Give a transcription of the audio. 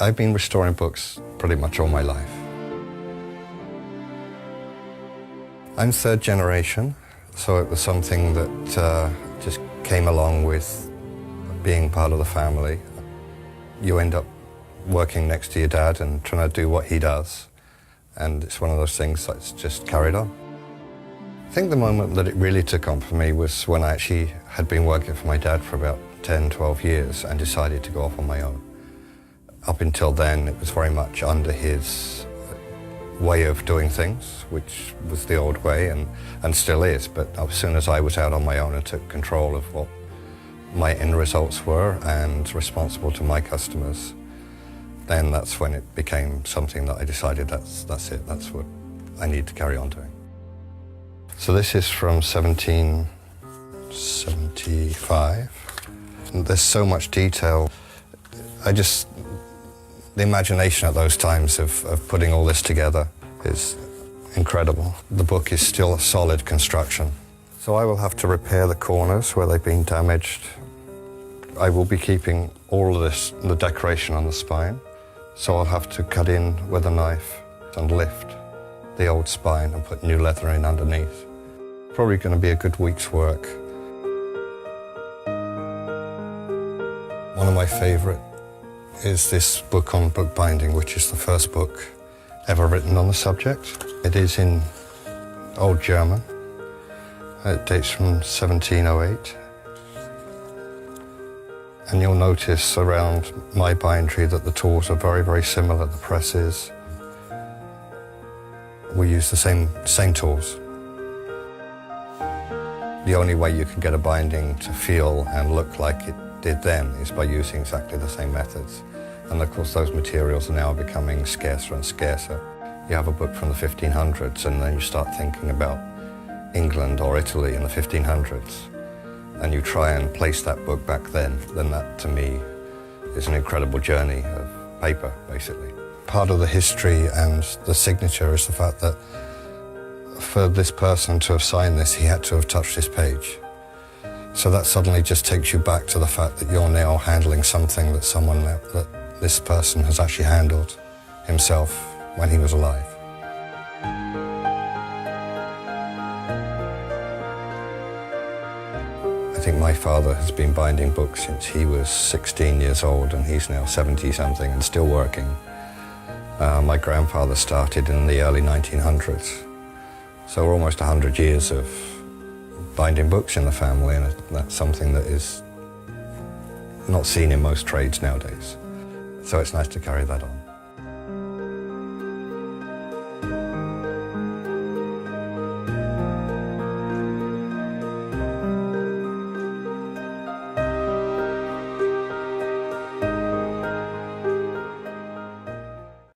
I've been restoring books pretty much all my life. I'm third generation, so it was something that just came along with being part of the family. You end up working next to your dad and trying to do what he does, and it's one of those things that's just carried on. I think the moment that it really took on for me was when I actually had been working for my dad for about 10, 12 years and decided to go off on my own. Up until then, it was very much under his way of doing things, which was the old way and still is. But as soon as I was out on my own and took control of what my end results were and responsible to my customers, then that's when it became something that I decided that's it, that's what I need to carry on doing. So this is from 1775. And there's so much detail. The imagination at those times of putting all this together is incredible. The book is still a solid construction. So I will have to repair the corners where they've been damaged. I will be keeping all of this, the decoration on the spine. So I'll have to cut in with a knife and lift the old spine and put new leather in underneath. Probably going to be a good week's work. One of my favourite is this book on bookbinding, which is the first book ever written on the subject. It is in Old German. It dates from 1708. And you'll notice around my bindery that the tools are very, very similar, the presses. We use the same tools. The only way you can get a binding to feel and look like it did then is by using exactly the same methods. And of course those materials are now becoming scarcer and scarcer. You have a book from the 1500s and then you start thinking about England or Italy in the 1500s and you try and place that book back then that to me is an incredible journey of paper, basically. Part of the history and the signature is the fact that for this person to have signed this, he had to have touched this page. So that suddenly just takes you back to the fact that you're now handling something that this person has actually handled himself when he was alive. I think my father has been binding books since he was 16 years old and he's now 70-something and still working. My grandfather started in the early 1900s. So we're almost 100 years of binding books in the family, and that's something that is not seen in most trades nowadays. So it's nice to carry that on.